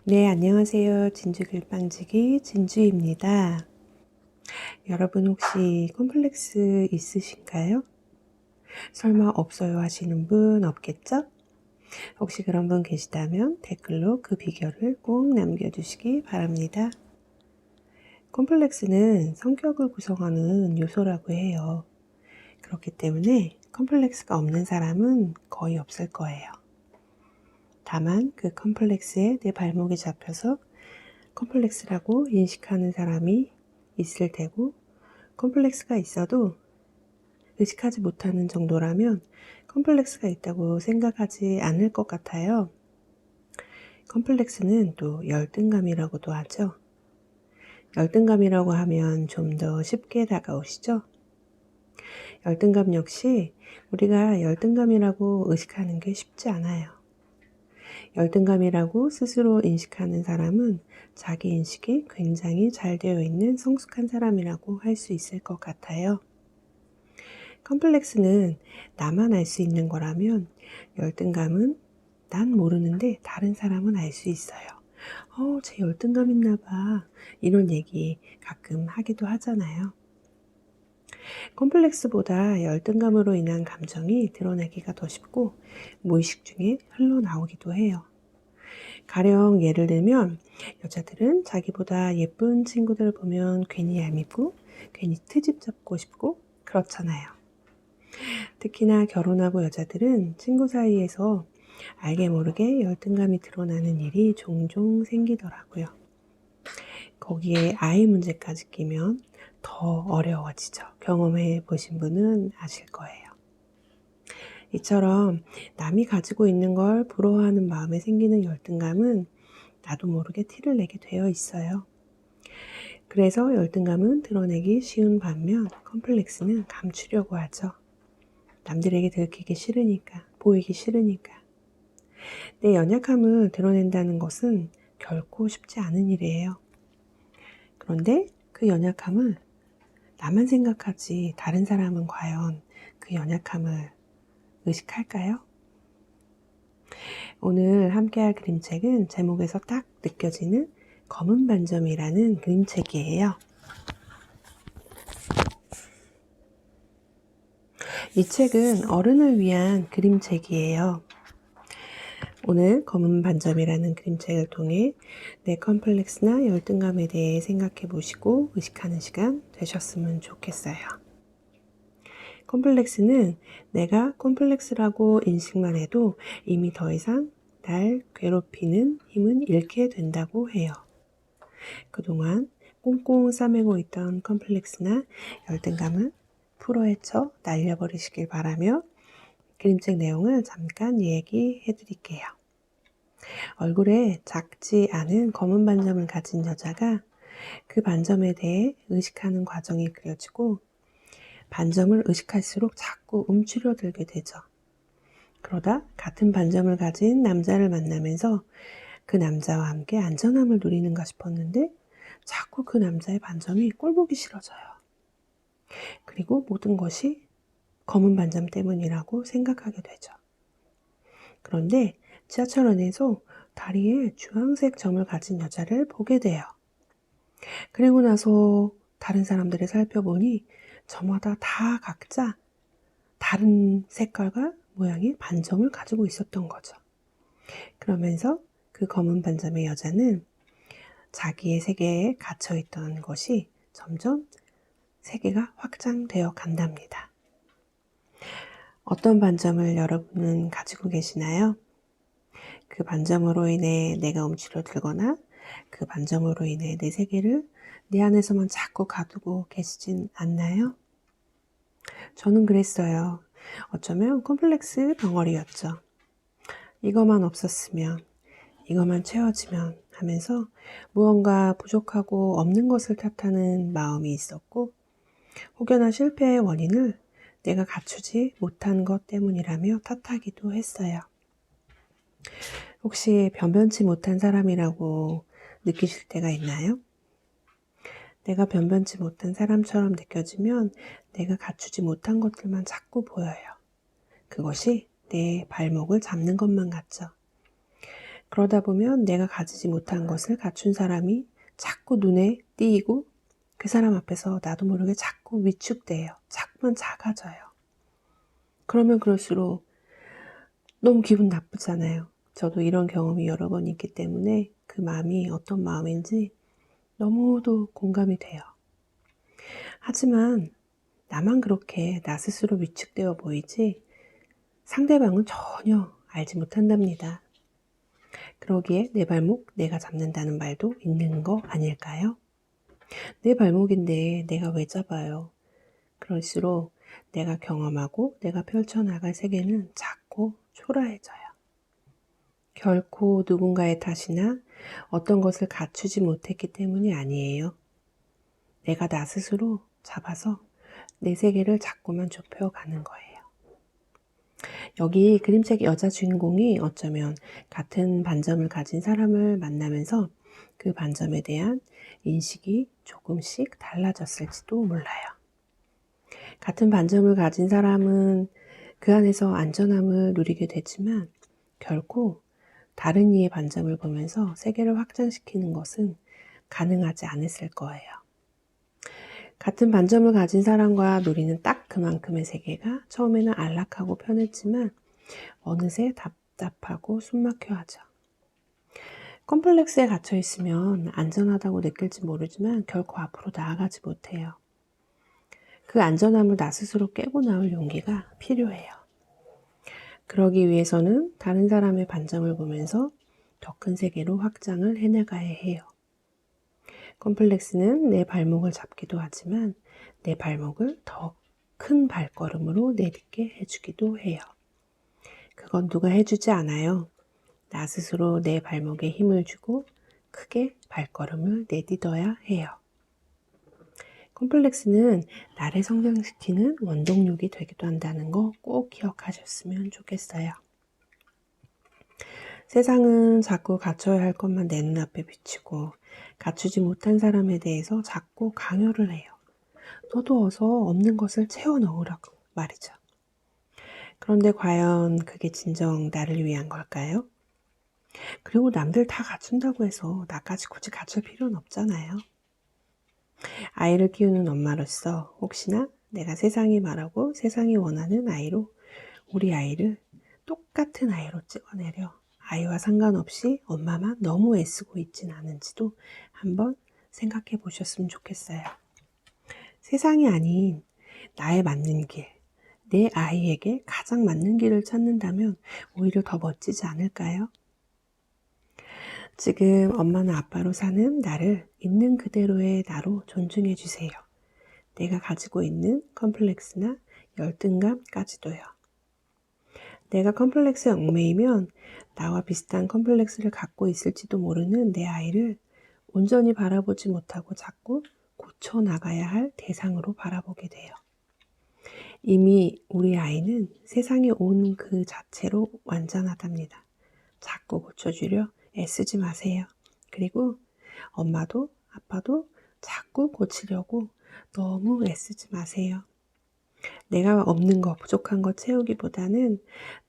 네, 안녕하세요. 진주 글빵지기 진주입니다. 여러분 혹시 콤플렉스 있으신가요? 설마 없어요 하시는 분 없겠죠? 혹시 그런 분 계시다면 댓글로 그 비결을 꼭 남겨주시기 바랍니다. 콤플렉스는 성격을 구성하는 요소라고 해요. 그렇기 때문에 콤플렉스가 없는 사람은 거의 없을 거예요. 다만 그 콤플렉스에 내 발목이 잡혀서 콤플렉스라고 인식하는 사람이 있을 테고, 콤플렉스가 있어도 의식하지 못하는 정도라면 콤플렉스가 있다고 생각하지 않을 것 같아요. 콤플렉스는 또 열등감이라고도 하죠. 열등감이라고 하면 좀 더 쉽게 다가오시죠? 열등감 역시 우리가 열등감이라고 의식하는 게 쉽지 않아요. 열등감이라고 스스로 인식하는 사람은 자기 인식이 굉장히 잘 되어 있는 성숙한 사람이라고 할 수 있을 것 같아요. 컴플렉스는 나만 알 수 있는 거라면 열등감은 난 모르는데 다른 사람은 알 수 있어요. 쟤 열등감 있나 봐. 이런 얘기 가끔 하기도 하잖아요. 컴플렉스보다 열등감으로 인한 감정이 드러나기가 더 쉽고 무의식 중에 흘러나오기도 해요. 가령 예를 들면 여자들은 자기보다 예쁜 친구들을 보면 괜히 얄밉고 괜히 트집 잡고 싶고 그렇잖아요. 특히나 결혼하고 여자들은 친구 사이에서 알게 모르게 열등감이 드러나는 일이 종종 생기더라고요. 거기에 아이 문제까지 끼면 더 어려워지죠. 경험해 보신 분은 아실 거예요. 이처럼 남이 가지고 있는 걸 부러워하는 마음에 생기는 열등감은 나도 모르게 티를 내게 되어 있어요. 그래서 열등감은 드러내기 쉬운 반면 컴플렉스는 감추려고 하죠. 남들에게 들키기 싫으니까, 보이기 싫으니까. 내 연약함을 드러낸다는 것은 결코 쉽지 않은 일이에요. 그런데 그 연약함을 나만 생각하지 다른 사람은 과연 그 연약함을 의식할까요? 오늘 함께할 그림책은 제목에서 딱 느껴지는 검은 반점이라는 그림책이에요. 이 책은 어른을 위한 그림책이에요. 오늘 검은 반점이라는 그림책을 통해 내 컴플렉스나 열등감에 대해 생각해 보시고 의식하는 시간 되셨으면 좋겠어요. 컴플렉스는 내가 컴플렉스라고 인식만 해도 이미 더 이상 날 괴롭히는 힘은 잃게 된다고 해요. 그동안 꽁꽁 싸매고 있던 컴플렉스나 열등감을 풀어헤쳐 날려버리시길 바라며 그림책 내용을 잠깐 얘기해 드릴게요. 얼굴에 작지 않은 검은 반점을 가진 여자가 그 반점에 대해 의식하는 과정이 그려지고 반점을 의식할수록 자꾸 움츠려들게 되죠. 그러다 같은 반점을 가진 남자를 만나면서 그 남자와 함께 안전함을 누리는가 싶었는데 자꾸 그 남자의 반점이 꼴보기 싫어져요. 그리고 모든 것이 검은 반점 때문이라고 생각하게 되죠. 그런데 지하철 안에서 다리에 주황색 점을 가진 여자를 보게 돼요. 그리고 나서 다른 사람들을 살펴보니 저마다 다 각자 다른 색깔과 모양의 반점을 가지고 있었던 거죠. 그러면서 그 검은 반점의 여자는 자기의 세계에 갇혀있던 것이 점점 세계가 확장되어 간답니다. 어떤 반점을 여러분은 가지고 계시나요? 그 반점으로 인해 내가 움츠러들거나 그 반점으로 인해 내 세계를 내 안에서만 자꾸 가두고 계시진 않나요? 저는 그랬어요. 어쩌면 콤플렉스 덩어리였죠. 이것만 없었으면, 이것만 채워지면 하면서 무언가 부족하고 없는 것을 탓하는 마음이 있었고, 혹여나 실패의 원인을 내가 갖추지 못한 것 때문이라며 탓하기도 했어요. 혹시 변변치 못한 사람이라고 느끼실 때가 있나요? 내가 변변치 못한 사람처럼 느껴지면 내가 갖추지 못한 것들만 자꾸 보여요. 그것이 내 발목을 잡는 것만 같죠. 그러다 보면 내가 가지지 못한 것을 갖춘 사람이 자꾸 눈에 띄이고 그 사람 앞에서 나도 모르게 자꾸 위축돼요. 자꾸만 작아져요. 그러면 그럴수록 너무 기분 나쁘잖아요. 저도 이런 경험이 여러 번 있기 때문에 그 마음이 어떤 마음인지 너무도 공감이 돼요. 하지만 나만 그렇게 나 스스로 위축되어 보이지 상대방은 전혀 알지 못한답니다. 그러기에 내 발목 내가 잡는다는 말도 있는 거 아닐까요? 내 발목인데 내가 왜 잡아요? 그럴수록 내가 경험하고 내가 펼쳐나갈 세계는 작고 초라해져요. 결코 누군가의 탓이나 어떤 것을 갖추지 못했기 때문이 아니에요. 내가 나 스스로 잡아서 내 세계를 자꾸만 좁혀가는 거예요. 여기 그림책 여자 주인공이 어쩌면 같은 반점을 가진 사람을 만나면서 그 반점에 대한 인식이 조금씩 달라졌을지도 몰라요. 같은 반점을 가진 사람은 그 안에서 안전함을 누리게 되지만 결코 다른 이의 반점을 보면서 세계를 확장시키는 것은 가능하지 않았을 거예요. 같은 반점을 가진 사람과 누리는 딱 그만큼의 세계가 처음에는 안락하고 편했지만 어느새 답답하고 숨막혀 하죠. 컴플렉스에 갇혀 있으면 안전하다고 느낄지 모르지만 결코 앞으로 나아가지 못해요. 그 안전함을 나 스스로 깨고 나올 용기가 필요해요. 그러기 위해서는 다른 사람의 반점을 보면서 더 큰 세계로 확장을 해나가야 해요. 컴플렉스는 내 발목을 잡기도 하지만 내 발목을 더 큰 발걸음으로 내딛게 해주기도 해요. 그건 누가 해주지 않아요. 나 스스로 내 발목에 힘을 주고 크게 발걸음을 내딛어야 해요. 컴플렉스는 나를 성장시키는 원동력이 되기도 한다는 거 꼭 기억하셨으면 좋겠어요. 세상은 자꾸 갖춰야 할 것만 내 눈앞에 비치고 갖추지 못한 사람에 대해서 자꾸 강요를 해요. 너도 어서 없는 것을 채워 넣으라고 말이죠. 그런데 과연 그게 진정 나를 위한 걸까요? 그리고 남들 다 갖춘다고 해서 나까지 굳이 갖출 필요는 없잖아요. 아이를 키우는 엄마로서 혹시나 내가 세상이 말하고 세상이 원하는 아이로 우리 아이를 똑같은 아이로 찍어내려 아이와 상관없이 엄마만 너무 애쓰고 있진 않은지도 한번 생각해 보셨으면 좋겠어요. 세상이 아닌 나에 맞는 길, 내 아이에게 가장 맞는 길을 찾는다면 오히려 더 멋지지 않을까요? 지금 엄마나 아빠로 사는 나를 있는 그대로의 나로 존중해 주세요. 내가 가지고 있는 컴플렉스나 열등감까지도요. 내가 컴플렉스에 얽매이면 나와 비슷한 컴플렉스를 갖고 있을지도 모르는 내 아이를 온전히 바라보지 못하고 자꾸 고쳐나가야 할 대상으로 바라보게 돼요. 이미 우리 아이는 세상에 온 그 자체로 완전하답니다. 자꾸 고쳐주려 애쓰지 마세요. 그리고 엄마도 아빠도 자꾸 고치려고 너무 애쓰지 마세요. 내가 없는 거, 부족한 거 채우기보다는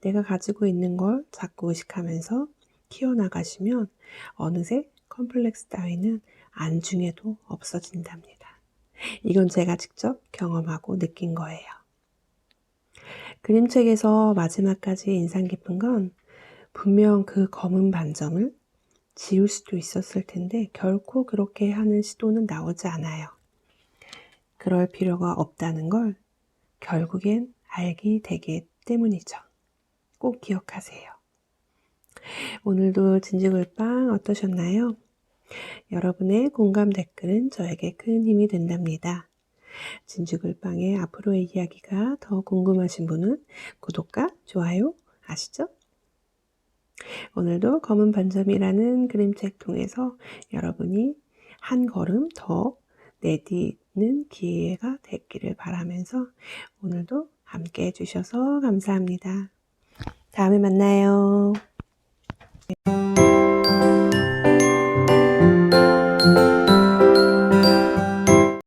내가 가지고 있는 걸 자꾸 의식하면서 키워나가시면 어느새 컴플렉스 따위는 안중에도 없어진답니다. 이건 제가 직접 경험하고 느낀 거예요. 그림책에서 마지막까지 인상 깊은 건 분명 그 검은 반점을 지울 수도 있었을 텐데 결코 그렇게 하는 시도는 나오지 않아요. 그럴 필요가 없다는 걸 결국엔 알게 되기 때문이죠. 꼭 기억하세요. 오늘도 진주글빵 어떠셨나요? 여러분의 공감 댓글은 저에게 큰 힘이 된답니다. 진주글빵의 앞으로의 이야기가 더 궁금하신 분은 구독과 좋아요 아시죠? 오늘도 검은 반점이라는 그림책 통해서 여러분이 한 걸음 더 내딛는 기회가 됐기를 바라면서 오늘도 함께 해주셔서 감사합니다. 다음에 만나요.